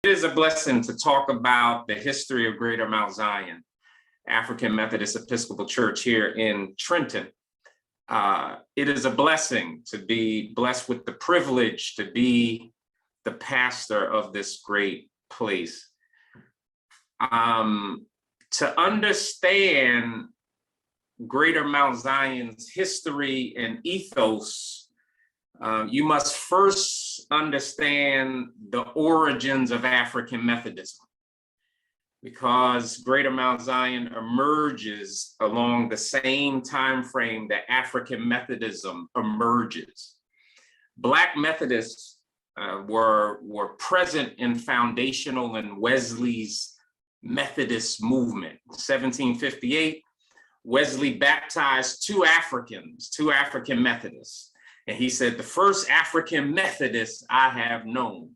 It is a blessing to talk about the history of Greater Mount Zion, African Methodist Episcopal Church here in Trenton. It is a blessing to be blessed with the privilege to be the pastor of this great place. To understand Greater Mount Zion's history and ethos, you must first understand the origins of African Methodism, because Greater Mount Zion emerges along the same time frame that African Methodism emerges. Black Methodists were present in foundational and Wesley's Methodist movement. 1758, Wesley baptized two African Methodists. And he said, the first African Methodist I have known.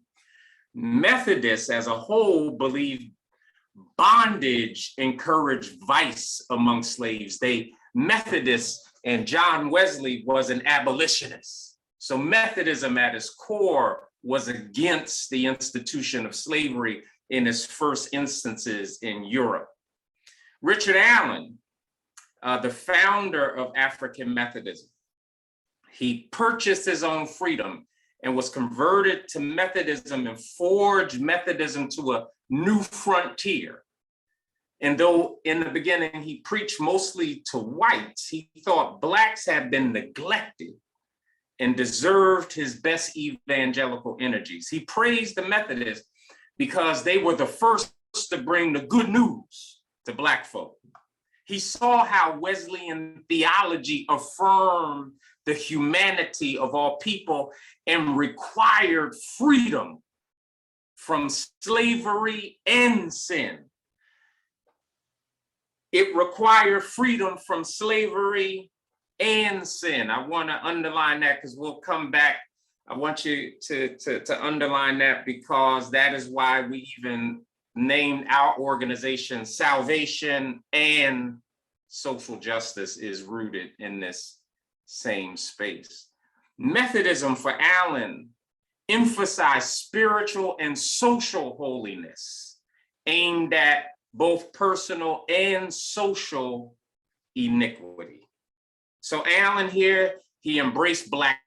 Methodists as a whole believed bondage encouraged vice among slaves. Methodists, and John Wesley was an abolitionist. So Methodism at its core was against the institution of slavery in its first instances in Europe. Richard Allen, the founder of African Methodism, he purchased his own freedom and was converted to Methodism and forged Methodism to a new frontier. And though in the beginning he preached mostly to whites, he thought blacks had been neglected and deserved his best evangelical energies. He praised the Methodists because they were the first to bring the good news to black folk. He saw how Wesleyan theology affirmed the humanity of all people and required freedom from slavery and sin. It required freedom from slavery and sin. I want to underline that because we'll come back. I want you to underline that because that is why we even named our organization Salvation and Social Justice is rooted in this same space. Methodism for Allen emphasized spiritual and social holiness aimed at both personal and social iniquity. So Allen here, he embraced Black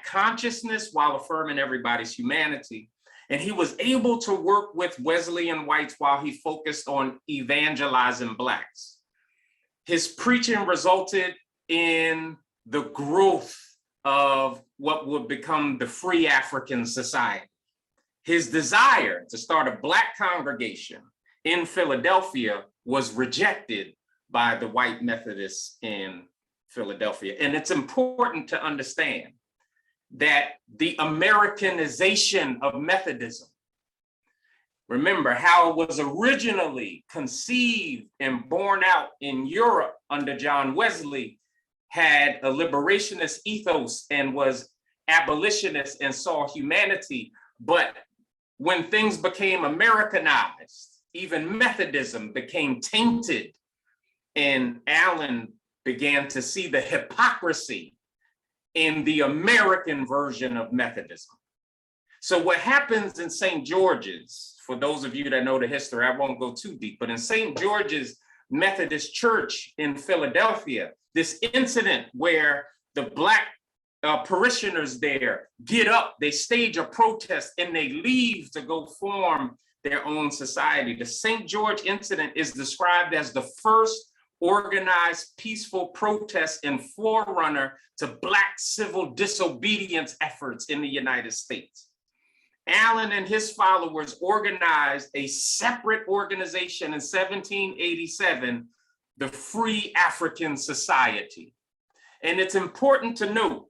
consciousness while affirming everybody's humanity. And he was able to work with Wesleyan whites while he focused on evangelizing Blacks. His preaching resulted in the growth of what would become the Free African Society. His desire to start a Black congregation in Philadelphia was rejected by the white Methodists in Philadelphia. And it's important to understand that the Americanization of Methodism, remember how it was originally conceived and born out in Europe under John Wesley, had a liberationist ethos and was abolitionist and saw humanity. But when things became Americanized, even Methodism became tainted, and Allen began to see the hypocrisy in the American version of Methodism. So what happens in St. George's, for those of you that know the history, I won't go too deep, but in St. George's Methodist Church in Philadelphia, this incident where the Black parishioners there get up, they stage a protest, and they leave to go form their own society. The St. George incident is described as the first organized peaceful protest and forerunner to Black civil disobedience efforts in the United States. Allen and his followers organized a separate organization in 1787, the Free African Society. And it's important to note,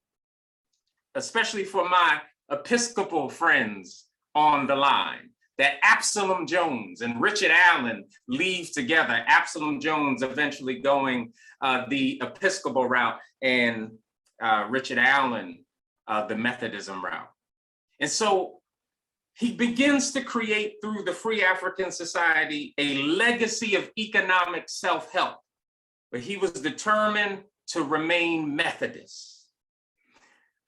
especially for my Episcopal friends on the line, that Absalom Jones and Richard Allen leave together, Absalom Jones eventually going the Episcopal route and Richard Allen the Methodism route. And so he begins to create through the Free African Society a legacy of economic self-help, but he was determined to remain Methodist.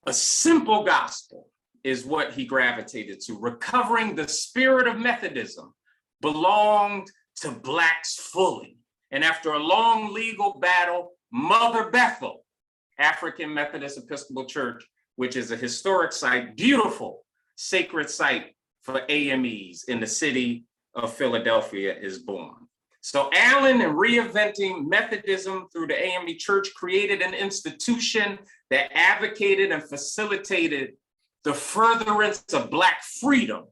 A simple gospel is what he gravitated to. Recovering the spirit of Methodism belonged to Blacks fully. And after a long legal battle, Mother Bethel, African Methodist Episcopal Church, which is a historic site, beautiful sacred site for AMEs in the city of Philadelphia, is born. So Allen, in reinventing Methodism through the AME Church, created an institution that advocated and facilitated the furtherance of Black freedom,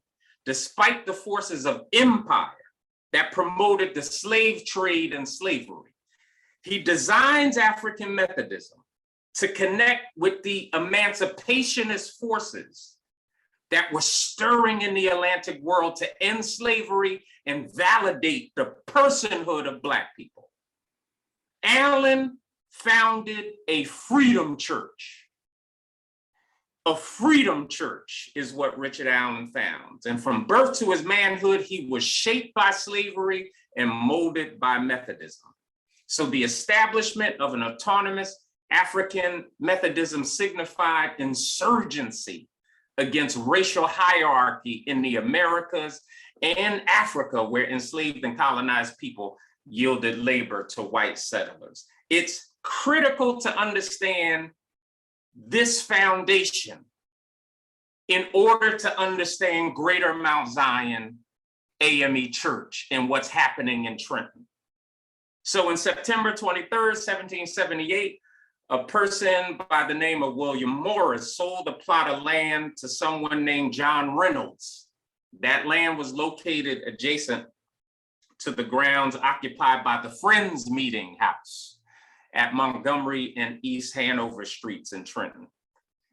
despite the forces of empire that promoted the slave trade and slavery. He designs African Methodism to connect with the emancipationist forces that were stirring in the Atlantic world to end slavery and validate the personhood of Black people. Allen founded a freedom church. A freedom church is what Richard Allen found. And from birth to his manhood, he was shaped by slavery and molded by Methodism. So the establishment of an autonomous African Methodism signified insurgency against racial hierarchy in the Americas and Africa, where enslaved and colonized people yielded labor to white settlers. It's critical to understand this foundation in order to understand Greater Mount Zion AME Church and what's happening in Trenton. So in September 23rd, 1778, a person by the name of William Morris sold a plot of land to someone named John Reynolds. That land was located adjacent to the grounds occupied by the Friends Meeting House at Montgomery and East Hanover Streets in Trenton.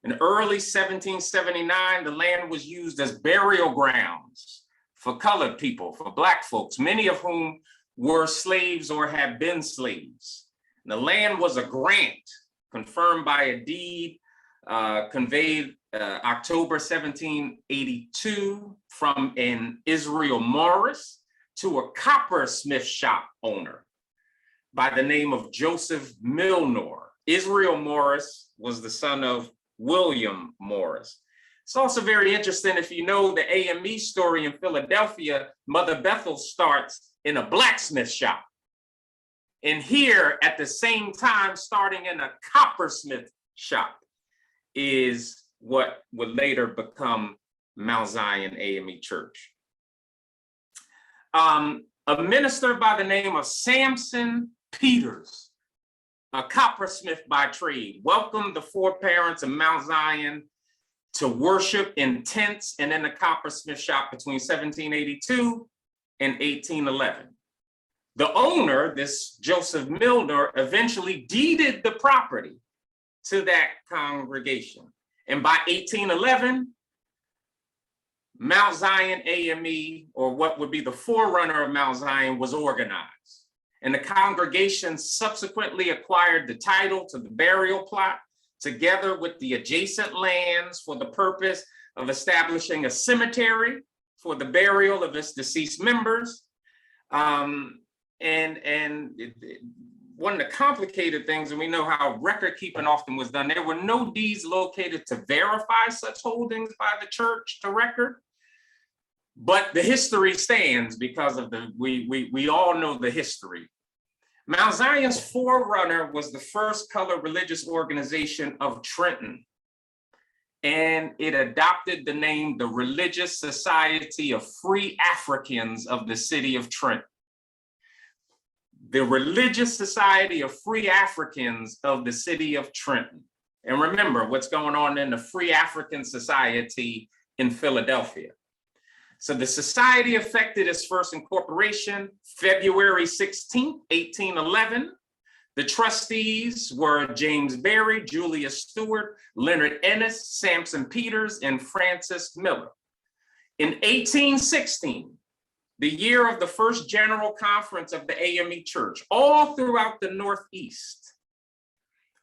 In early 1779, the land was used as burial grounds for colored people, for Black folks, many of whom were slaves or had been slaves. And the land was a grant confirmed by a deed conveyed October 1782 from an Israel Morris to a coppersmith shop owner by the name of Joseph Milnor. Israel Morris was the son of William Morris. It's also very interesting, if you know the AME story in Philadelphia, Mother Bethel starts in a blacksmith shop. And here, at the same time, starting in a coppersmith shop is what would later become Mount Zion AME Church. A minister by the name of Samson Peters, a coppersmith by trade, welcomed the four parents of Mount Zion to worship in tents and in the coppersmith shop between 1782 and 1811. The owner, this Joseph Milner, eventually deeded the property to that congregation. And by 1811, Mount Zion AME, or what would be the forerunner of Mount Zion, was organized. And the congregation subsequently acquired the title to the burial plot, together with the adjacent lands, for the purpose of establishing a cemetery for the burial of its deceased members. One of the complicated things, and we know how record keeping often was done, there were no deeds located to verify such holdings by the church to record. But the history stands because of we all know the history. Mount Zion's forerunner was the first colored religious organization of Trenton, and it adopted the name the Religious Society of Free Africans of the City of Trenton. The Religious Society of Free Africans of the City of Trenton. And remember what's going on in the Free African Society in Philadelphia. So the society effected its first incorporation February 16, 1811. The trustees were James Berry, Julius Stewart, Leonard Ennis, Samson Peters, and Francis Miller. In 1816, the year of the first general conference of the AME Church, all throughout the Northeast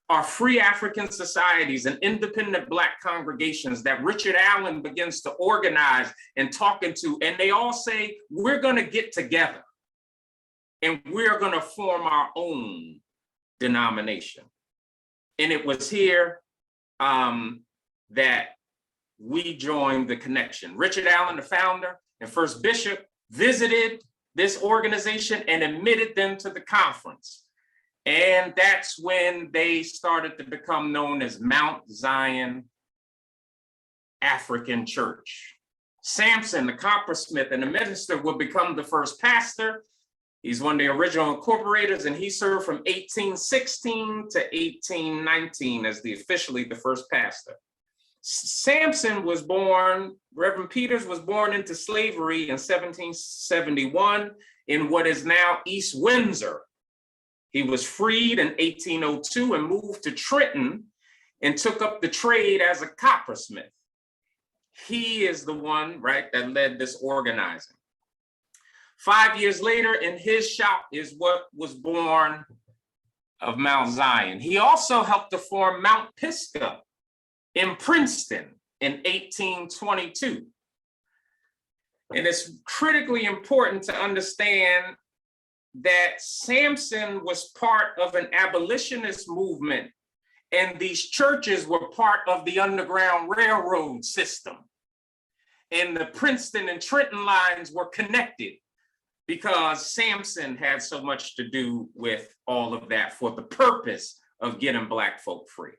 are free African societies and independent Black congregations that Richard Allen begins to organize and talking to, and they all say, we're gonna get together and we're gonna form our own denomination. And it was here that we joined the connection. Richard Allen, the founder and first bishop, visited this organization and admitted them to the conference. And that's when they started to become known as Mount Zion African Church. Samson, the coppersmith and the minister, would become the first pastor. He's one of the original incorporators, and he served from 1816 to 1819 as officially the first pastor. Samson was born, Reverend Peters was born into slavery in 1771 in what is now East Windsor. He was freed in 1802 and moved to Trenton and took up the trade as a coppersmith. He is the one, right, that led this organizing. 5 years later, in his shop is what was born of Mount Zion. He also helped to form Mount Pisgah in Princeton in 1822. And it's critically important to understand that Samson was part of an abolitionist movement, and these churches were part of the Underground Railroad system. And the Princeton and Trenton lines were connected because Samson had so much to do with all of that for the purpose of getting Black folk free.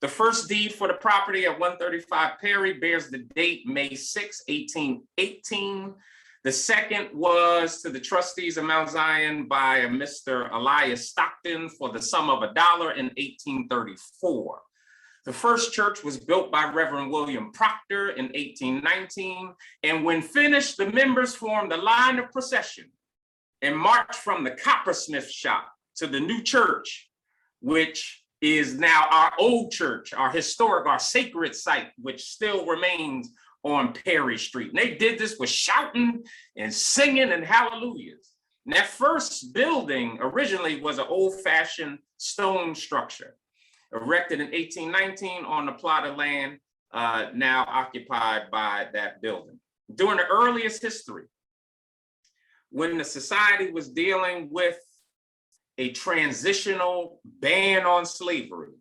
The first deed for the property at 135 Perry bears the date May 6, 1818. The second was to the trustees of Mount Zion by a Mr. Elias Stockton for the sum of $1 in 1834. The first church was built by Reverend William Proctor in 1819, and when finished, the members formed a line of procession and marched from the coppersmith shop to the new church, which is now our old church, our historic, our sacred site, which still remains on Perry Street. And they did this with shouting and singing and hallelujahs. And that first building originally was an old-fashioned stone structure, erected in 1819 on a plot of land now occupied by that building. During the earliest history, when the society was dealing with a transitional ban on slavery,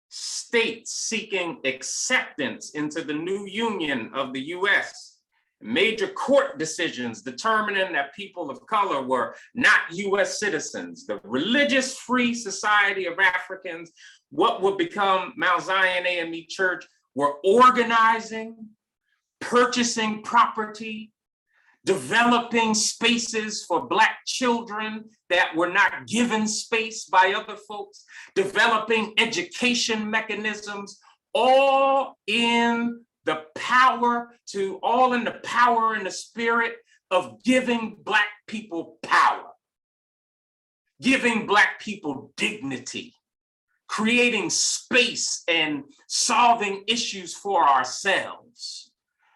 states seeking acceptance into the new union of the US, major court decisions determining that people of color were not US citizens, the Religious Free Society of Africans, what would become Mount Zion AME Church, were organizing, purchasing property, developing spaces for Black children that were not given space by other folks, developing education mechanisms, all in the power and the spirit of giving Black people power, giving Black people dignity, creating space and solving issues for ourselves.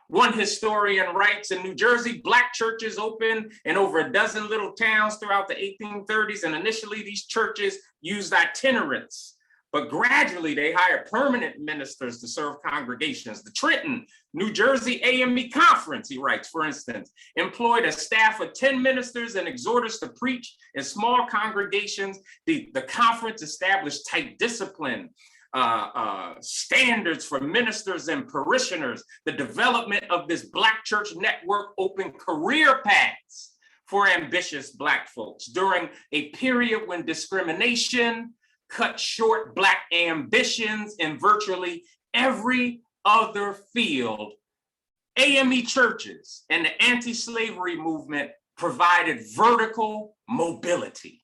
One historian writes, in New Jersey, Black churches opened in over a dozen little towns throughout the 1830s, and initially these churches used itinerants, but gradually they hired permanent ministers to serve congregations. The Trenton, New Jersey AME Conference, he writes, for instance, employed a staff of 10 ministers and exhorters to preach in small congregations. The conference established tight discipline, standards for ministers and parishioners. The development of this Black church network opened career paths for ambitious Black folks during a period when discrimination cut short Black ambitions in virtually every other field. AME churches and the anti-slavery movement provided vertical mobility.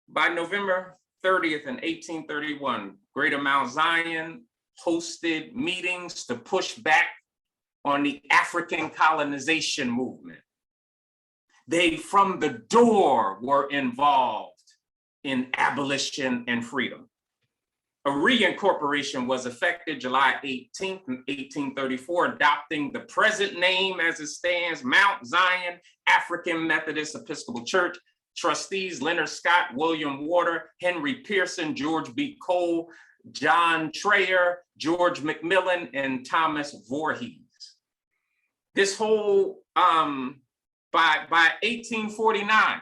By November 30th in 1831, Greater Mount Zion hosted meetings to push back on the African colonization movement. They, from the door, were involved in abolition and freedom. A reincorporation was effected July 18th, 1834, adopting the present name as it stands, Mount Zion African Methodist Episcopal Church. Trustees Leonard Scott, William Warder, Henry Pearson, George B. Cole, John Trayer, George McMillan, and Thomas Voorhees. This whole, by 1849,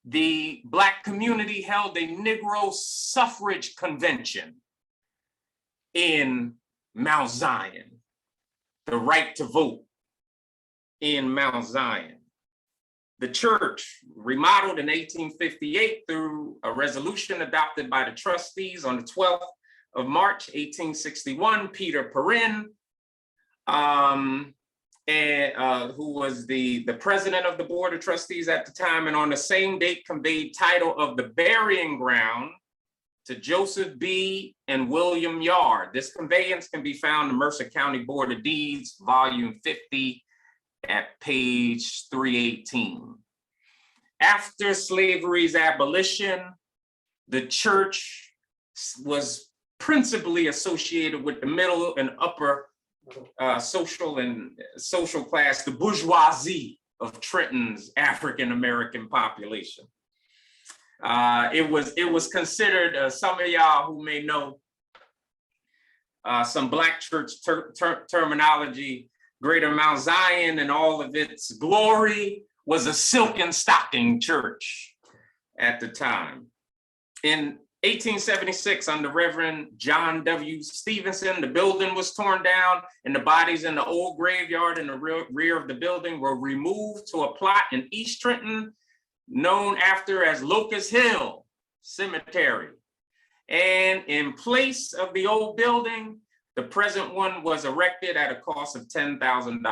the Black community held a Negro suffrage convention in Mount Zion, the right to vote in Mount Zion. The church, remodeled in 1858 through a resolution adopted by the trustees on the 12th of March, 1861, Peter Perrin, who was the president of the board of trustees at the time, and on the same date conveyed title of the burying ground to Joseph B. and William Yard. This conveyance can be found in Mercer County Board of Deeds, volume 50, at page 318. After slavery's abolition, the church was principally associated with the middle and upper social class, the bourgeoisie of Trenton's African-American population. It was considered, some of y'all who may know some Black church terminology, Greater Mount Zion and all of its glory was a silken stocking church at the time. In 1876, under Reverend John W. Stevenson, the building was torn down and the bodies in the old graveyard in the rear of the building were removed to a plot in East Trenton known after as Locust Hill Cemetery. And in place of the old building, the present one was erected at a cost of $10,000.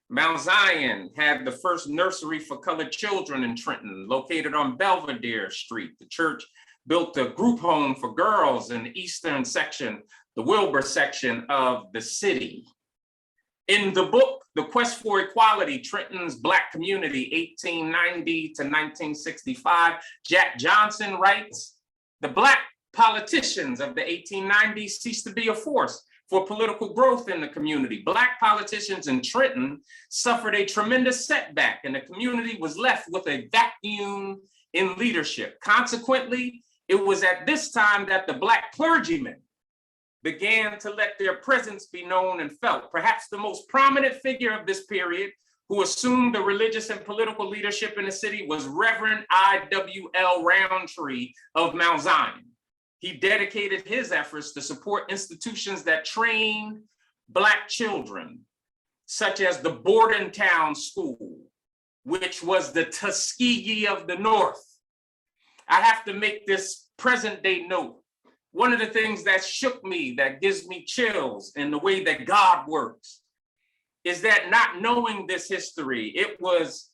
Mount Zion had the first nursery for colored children in Trenton, located on Belvedere Street. The church built a group home for girls in the eastern section, the Wilbur section of the city. In the book, The Quest for Equality, Trenton's Black Community, 1890 to 1965, Jack Johnson writes, the Black politicians of the 1890s ceased to be a force for political growth in the community. Black politicians in Trenton suffered a tremendous setback and the community was left with a vacuum in leadership. Consequently, it was at this time that the Black clergymen began to let their presence be known and felt. Perhaps the most prominent figure of this period who assumed the religious and political leadership in the city was Reverend I.W.L. Roundtree of Mount Zion. He dedicated his efforts to support institutions that trained Black children, such as the Bordentown School, which was the Tuskegee of the North. I have to make this present day note. One of the things that shook me, that gives me chills in the way that God works, is that not knowing this history, it was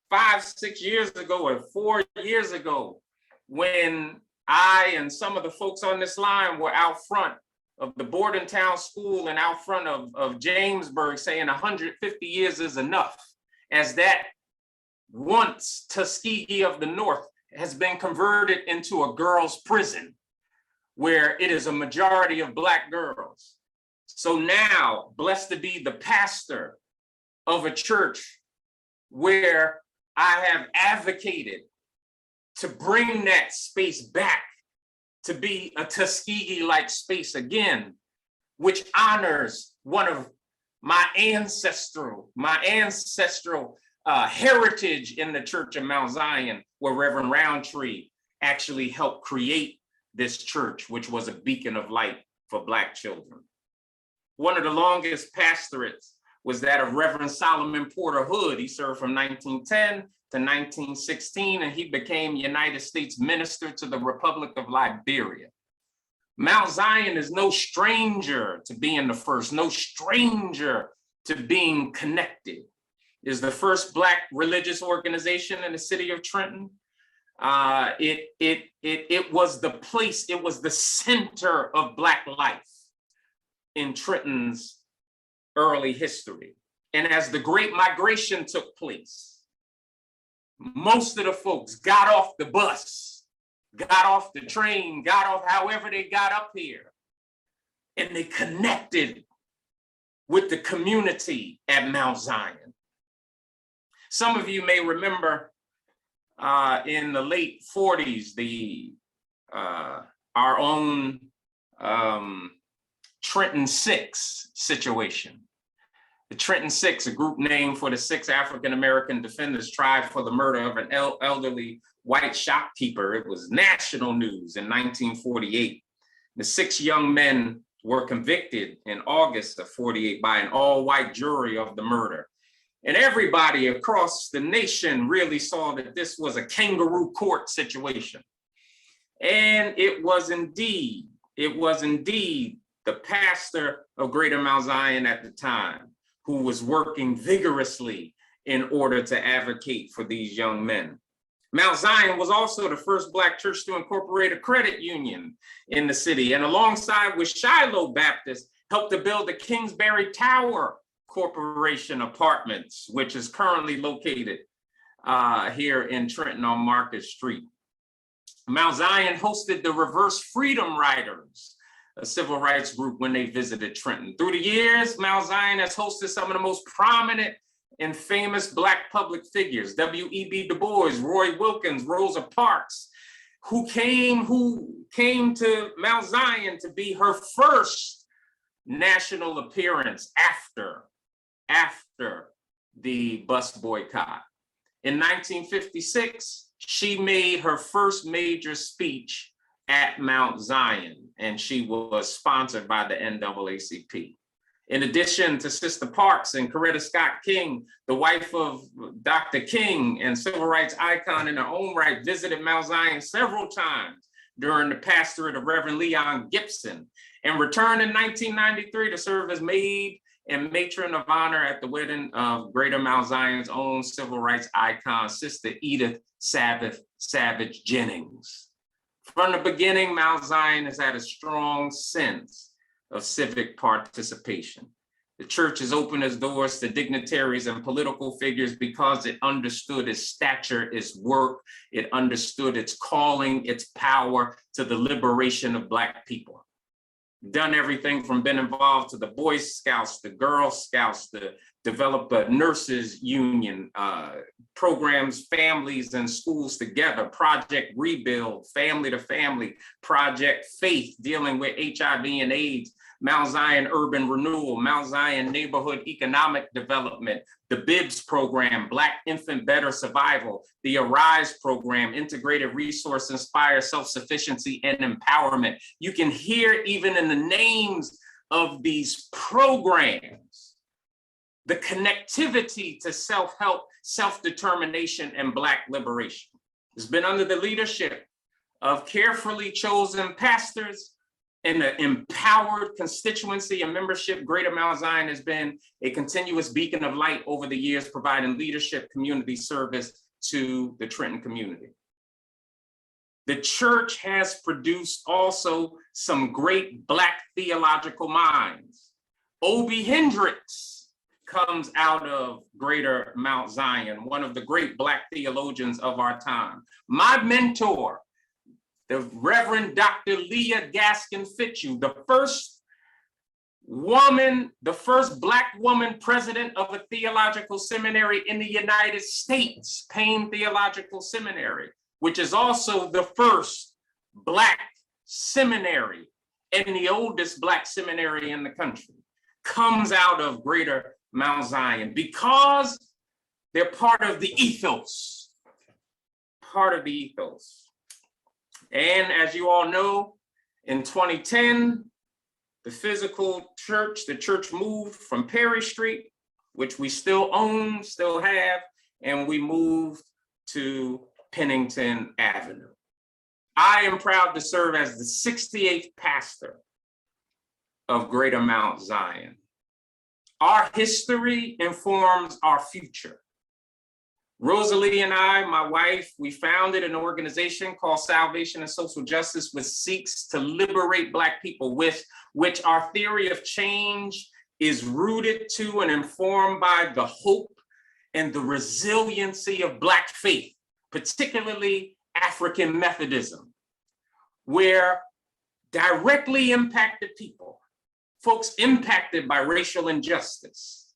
5, 6 years ago or 4 years ago when I and some of the folks on this line were out front of the Bordentown School and out front of Jamesburg saying 150 years is enough, as that once Tuskegee of the North has been converted into a girls' prison where it is a majority of Black girls. So now, blessed to be the pastor of a church where I have advocated to bring that space back to be a Tuskegee-like space again, which honors one of my ancestral heritage in the Church of Mount Zion, where Reverend Roundtree actually helped create this church, which was a beacon of light for Black children. One of the longest pastorates was that of Reverend Solomon Porter Hood. He served from 1910 to 1916, and he became United States Minister to the Republic of Liberia. Mount Zion is no stranger to being the first, no stranger to being connected. It is the first Black religious organization in the city of Trenton. It was the place, it was the center of Black life in Trenton's early history. And as the Great Migration took place, most of the folks got off the bus, got off the train, got off however they got up here, and they connected with the community at Mount Zion. Some of you may remember in the late 40s, our own Trenton Six situation. The Trenton Six, a group named for the 6 African-American defendants tried for the murder of an elderly white shopkeeper. It was national news in 1948. The 6 young men were convicted in August of 48 by an all-white jury of the murder. And everybody across the nation really saw that this was a kangaroo court situation. And it was indeed the pastor of Greater Mount Zion at the time who was working vigorously in order to advocate for these young men. Mount Zion was also the first Black church to incorporate a credit union in the city, and alongside with Shiloh Baptist, helped to build the Kingsbury Tower Corporation Apartments, which is currently located here in Trenton on Market Street. Mount Zion hosted the Reverse Freedom Riders, a civil rights group, when they visited Trenton. Through the years, Mount Zion has hosted some of the most prominent and famous Black public figures: W.E.B. Du Bois, Roy Wilkins, Rosa Parks, who came to Mount Zion to be her first national appearance after the bus boycott. In 1956, she made her first major speech at Mount Zion, and she was sponsored by the NAACP. In addition to Sister Parks and Coretta Scott King, the wife of Dr. King and civil rights icon in her own right, visited Mount Zion several times during the pastorate of Reverend Leon Gibson, and returned in 1993 to serve as maid and matron of honor at the wedding of Greater Mount Zion's own civil rights icon, Sister Edith Savage Jennings. From the beginning, Mount Zion has had a strong sense of civic participation. The church has opened its doors to dignitaries and political figures because it understood its stature, its work, it understood its calling, its power to the liberation of Black people. Done everything from been involved to the Boy Scouts, the Girl Scouts, to develop a nurses union, programs families and schools together, Project Rebuild, Family to Family, Project Faith, dealing with HIV and AIDS, Mount Zion Urban Renewal, Mount Zion Neighborhood Economic Development, the BIBS program, Black Infant Better Survival, the ARISE program, Integrated Resource Inspire Self-Sufficiency and Empowerment. You can hear even in the names of these programs, the connectivity to self-help, self-determination, and Black liberation. It's been under the leadership of carefully chosen pastors and an empowered constituency and membership. Greater Mount Zion has been a continuous beacon of light over the years, providing leadership, community service to the Trenton community. The church has produced also some great Black theological minds. Obie Hendricks comes out of Greater Mount Zion, one of the great Black theologians of our time. My mentor, the Reverend Dr. Leah Gaskin Fitzhugh, the first Black woman president of a theological seminary in the United States, Payne Theological Seminary, which is also the first Black seminary and the oldest Black seminary in the country, comes out of Greater Mount Zion because they're part of the ethos, And as you all know, in 2010, the church moved from Perry Street, which we still own, still have, and we moved to Pennington Avenue. I am proud to serve as the 68th pastor of Greater Mount Zion. Our history informs our future. Rosalie and I, my wife, we founded an organization called Salvation and Social Justice, which seeks to liberate Black people, with which our theory of change is rooted to and informed by the hope and the resiliency of Black faith, particularly African Methodism, where directly impacted people, folks impacted by racial injustice,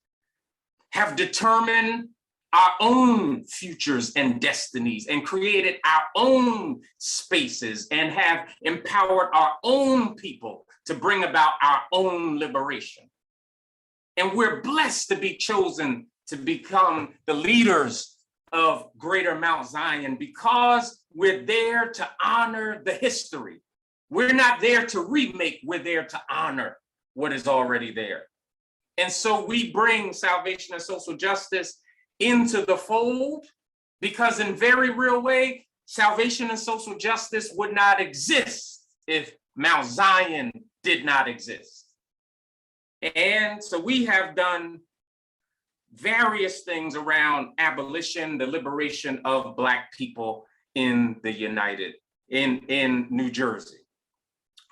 have determined our own futures and destinies and created our own spaces and have empowered our own people to bring about our own liberation. And we're blessed to be chosen to become the leaders of Greater Mount Zion because we're there to honor the history. We're not there to remake, we're there to honor what is already there. And so we bring salvation and social justice into the fold, because in very real way, salvation and social justice would not exist if Mount Zion did not exist. And so we have done various things around abolition, the liberation of Black people in New Jersey.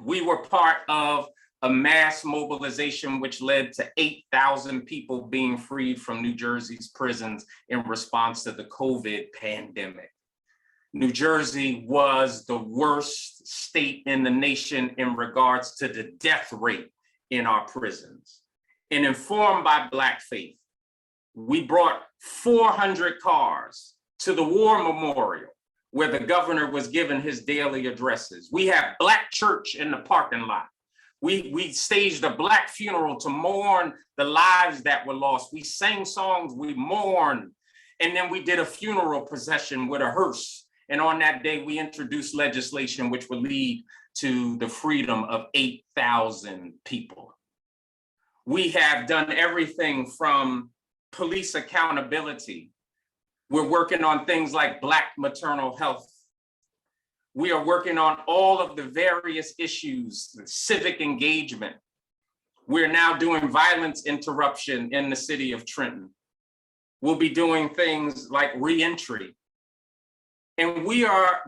We were part of a mass mobilization which led to 8,000 people being freed from New Jersey's prisons in response to the COVID pandemic. New Jersey was the worst state in the nation in regards to the death rate in our prisons. And informed by Black faith, we brought 400 cars to the War Memorial, where the governor was given his daily addresses. We have Black church in the parking lot. We staged a Black funeral to mourn the lives that were lost. We sang songs, we mourned, and then we did a funeral procession with a hearse. And on that day, we introduced legislation which would lead to the freedom of 8,000 people. We have done everything from police accountability. We're working on things like Black maternal health. We are working on all of the various issues, civic engagement. We're now doing violence interruption in the city of Trenton. We'll be doing things like reentry. And we were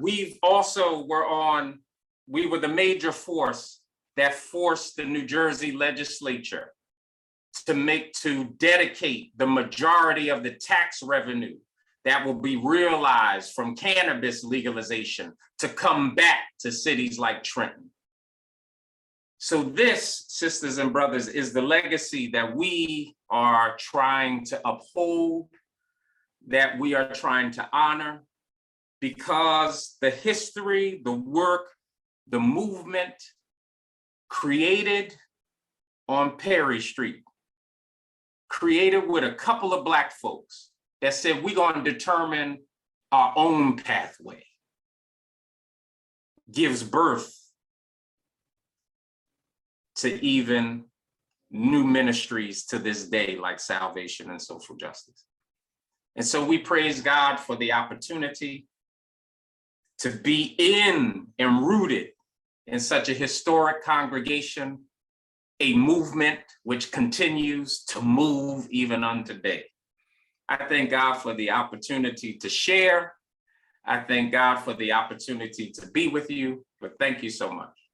the major force that forced the New Jersey legislature to dedicate the majority of the tax revenue that will be realized from cannabis legalization to come back to cities like Trenton. So this, sisters and brothers, is the legacy that we are trying to uphold, that we are trying to honor, because the history, the work, the movement created on Perry Street, created with a couple of Black folks that said, we're going to determine our own pathway, gives birth to even new ministries to this day, like salvation and social justice. And so we praise God for the opportunity to be in and rooted in such a historic congregation, a movement which continues to move even unto today. I thank God for the opportunity to share. I thank God for the opportunity to be with you, but thank you so much.